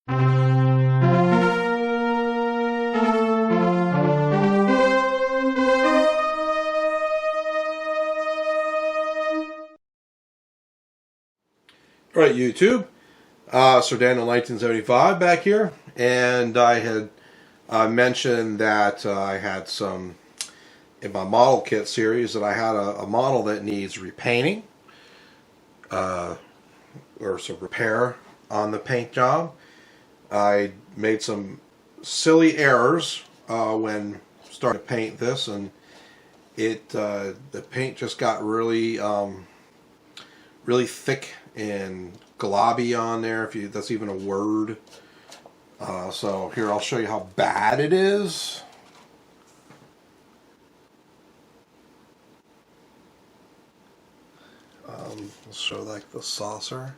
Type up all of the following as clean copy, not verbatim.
All right, YouTube. So Daniel 1975 back here, and I had mentioned that I had some in my model kit series that I had a model that needs repainting or some repair on the paint job. I made some silly errors when starting to paint this, and the paint just got really thick and globby on there, if that's even a word. So here, I'll show you how bad it is. Let's show like the saucer.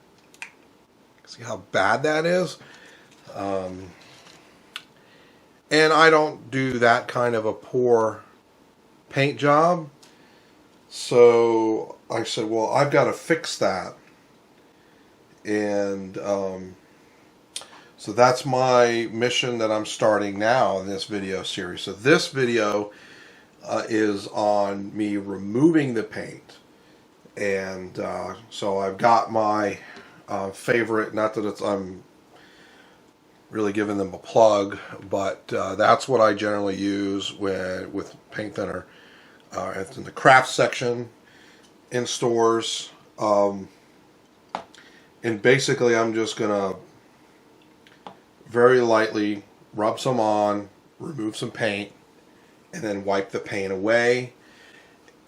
See how bad that is? And I don't do that kind of a poor paint job. So I said, well, I've got to fix that. And so that's my mission that I'm starting now in this video series. So this video is on me removing the paint. And so I've got my favorite, not that I'm really giving them a plug, but that's what I generally use with paint thinner. It's in the craft section in stores. And basically I'm just going to very lightly rub some on, remove some paint, and then wipe the paint away,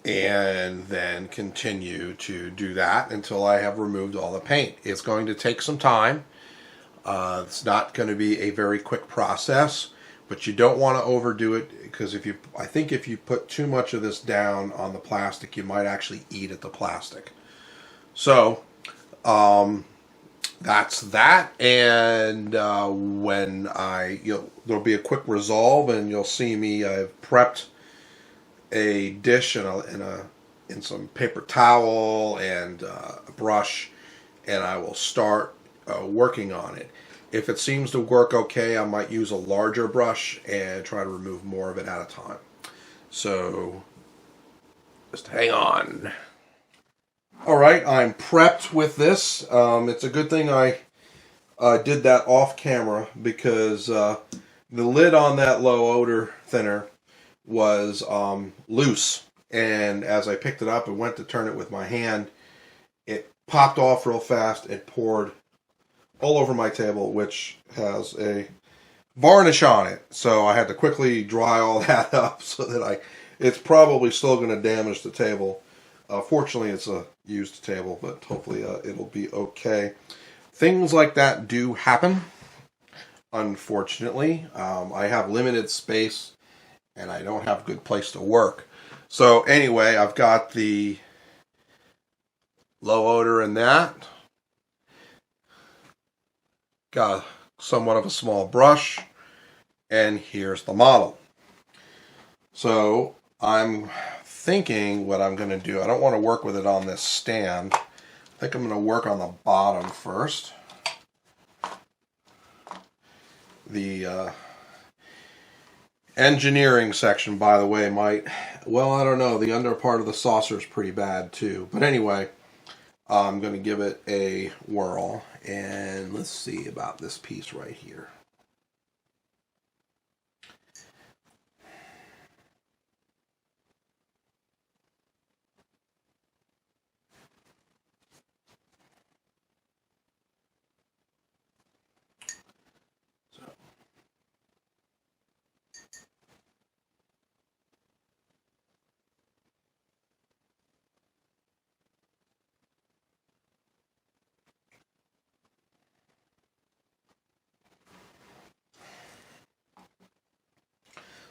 and then continue to do that until I have removed all the paint. It's going to take some time. It's not going to be a very quick process, but you don't want to overdo it, because I think if you put too much of this down on the plastic, you might actually eat at the plastic. So that's that, and when there'll be a quick resolve, and you'll see me. I've prepped a dish in some paper towel and a brush, and I will start working on it. If it seems to work okay, I might use a larger brush and try to remove more of it at a time. So just hang on. All right, I'm prepped with this. It's a good thing I did that off camera, because the lid on that low odor thinner was loose, and as I picked it up and went to turn it with my hand, it popped off real fast and poured all over my table, which has a varnish on it. So I had to quickly dry all that up, so that it's probably still going to damage the table. Fortunately, it's a used table, but hopefully it'll be okay. Things like that do happen, unfortunately. I have limited space, and I don't have a good place to work. So anyway, I've got the low odor in that. Got somewhat of a small brush, and here's the model. So I'm thinking what I'm going to do, I don't want to work with it on this stand. I think I'm going to work on the bottom first. The engineering section, by the way, well, I don't know, the under part of the saucer is pretty bad too. But anyway, I'm going to give it a whirl, and let's see about this piece right here.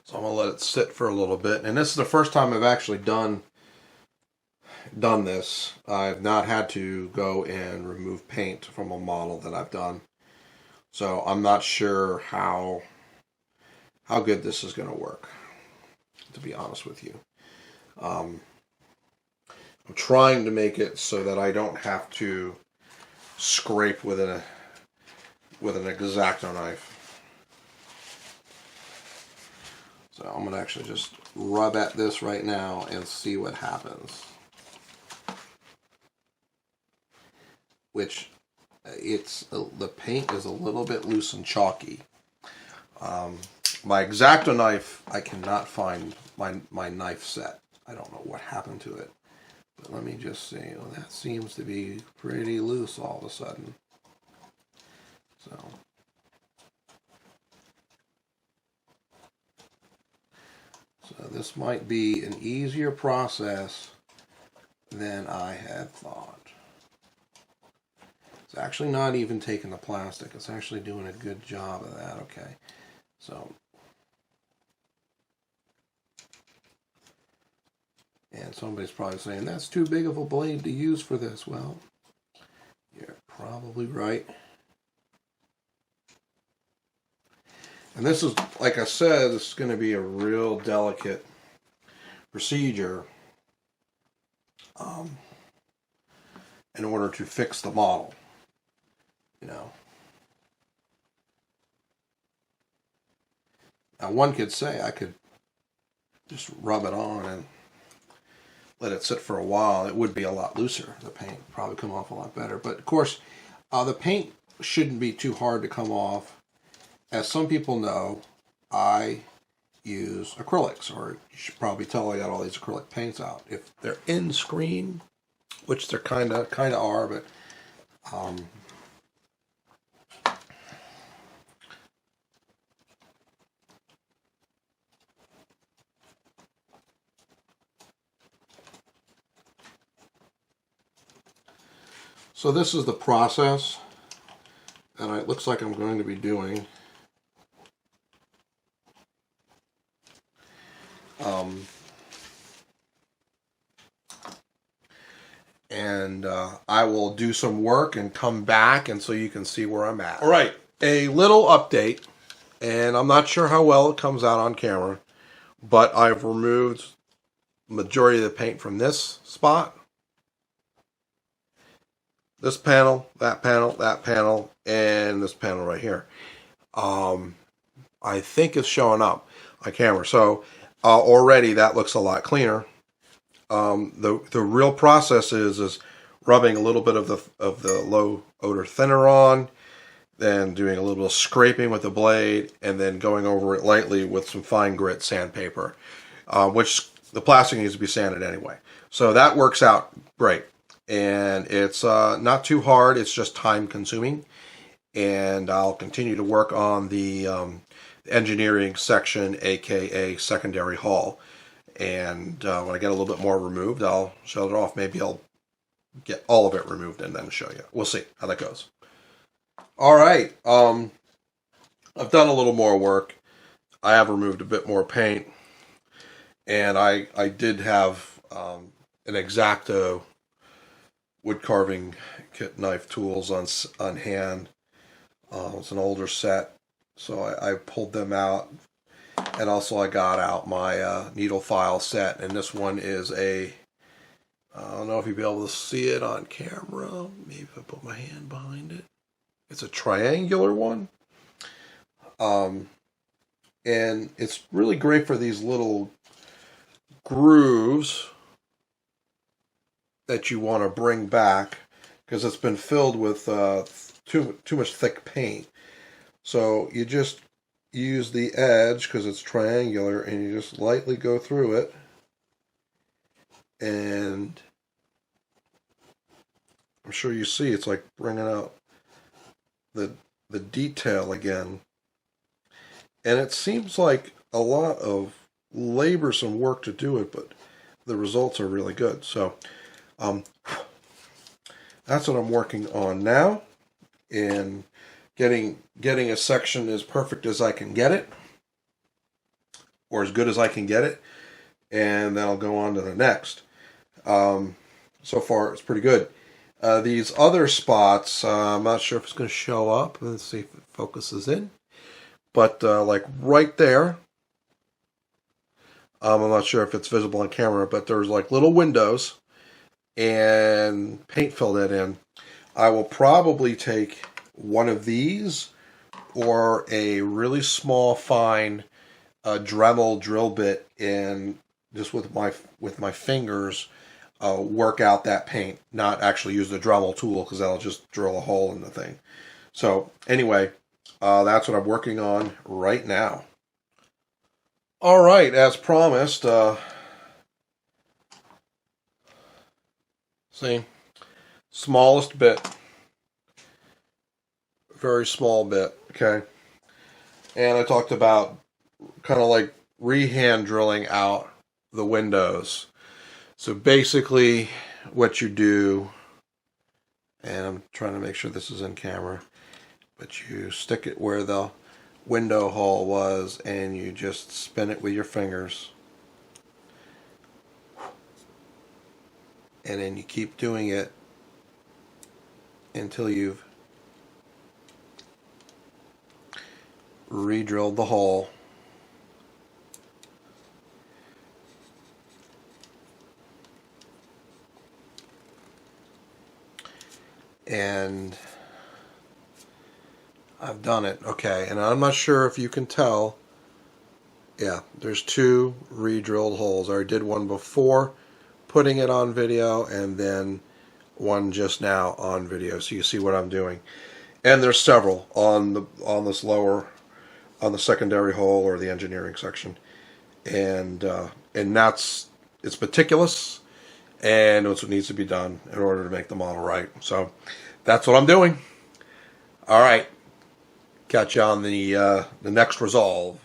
So I'm going to let it sit for a little bit. And this is the first time I've actually done this. I've not had to go and remove paint from a model that I've done. So I'm not sure how good this is going to work, to be honest with you. I'm trying to make it so that I don't have to scrape with with an X-Acto knife. So I'm going to actually just rub at this right now and see what happens. Which, the paint is a little bit loose and chalky. My X-Acto knife, I cannot find my knife set. I don't know what happened to it. But let me just see. Well, that seems to be pretty loose all of a sudden. So this might be an easier process than I had thought. It's actually not even taking the plastic. It's actually doing a good job of that. Okay. So, and somebody's probably saying, that's too big of a blade to use for this. Well, you're probably right. And this is, like I said, this is going to be a real delicate procedure in order to fix the model. You know. Now one could say I could just rub it on and let it sit for a while. It would be a lot looser. The paint would probably come off a lot better. But of course, the paint shouldn't be too hard to come off. As some people know, I use acrylics, or you should probably tell I got all these acrylic paints out. If they're in screen, which they're kind of are, but so this is the process that it looks like I'm going to be doing. And I will do some work and come back, and so you can see where I'm at. All right, a little update, and I'm not sure how well it comes out on camera, but I've removed the majority of the paint from this spot, this panel, that panel, and this panel right here. I think it's showing up on camera, so already that looks a lot cleaner. The real process is rubbing a little bit of the low odor thinner on, then doing a little bit of scraping with the blade, and then going over it lightly with some fine grit sandpaper, which the plastic needs to be sanded anyway. So that works out great, and it's not too hard. It's just time consuming, and I'll continue to work on the engineering section, aka secondary hull. And when I get a little bit more removed, I'll shut it off. Maybe I'll get all of it removed and then show you. We'll see how that goes. All right. I've done a little more work. I have removed a bit more paint. And I did have an X-Acto wood carving kit knife tools on hand. It's an older set, so I pulled them out. And also I got out my needle file set, and this one is I don't know if you'll be able to see it on camera. Maybe if I put my hand behind it. It's a triangular one. And it's really great for these little grooves that you want to bring back, because it's been filled with too much thick paint. So you just use the edge, because it's triangular, and you just lightly go through it, and I'm sure you see it's like bringing out the detail again. And it seems like a lot of laborsome work to do it, but the results are really good. So that's what I'm working on now, and getting a section as perfect as I can get it, or as good as I can get it, and then I'll go on to the next. So far, it's pretty good. These other spots, I'm not sure if it's going to show up. Let's see if it focuses in. But like right there, I'm not sure if it's visible on camera, but there's like little windows, and paint fill that in. I will probably take one of these or a really small, fine Dremel drill bit, and just with my fingers work out that paint. Not actually use the Dremel tool because that'll just drill a hole in the thing. So anyway, that's what I'm working on right now. All right, as promised. See, smallest bit, very small bit. Okay, and I talked about kind of like rehand drilling out the windows. So basically, what you do, and I'm trying to make sure this is in camera, but you stick it where the window hole was, and you just spin it with your fingers. And then you keep doing it until you've re-drilled the hole. And I've done it. Okay, and I'm not sure if you can tell. Yeah, there's 2 re-drilled holes. I did one before putting it on video, and then one just now on video, so you see what I'm doing. And there's several on this lower, on the secondary hole or the engineering section, and it's meticulous, and it's what needs to be done in order to make the model right. So that's what I'm doing. All right, catch you on the next resolve.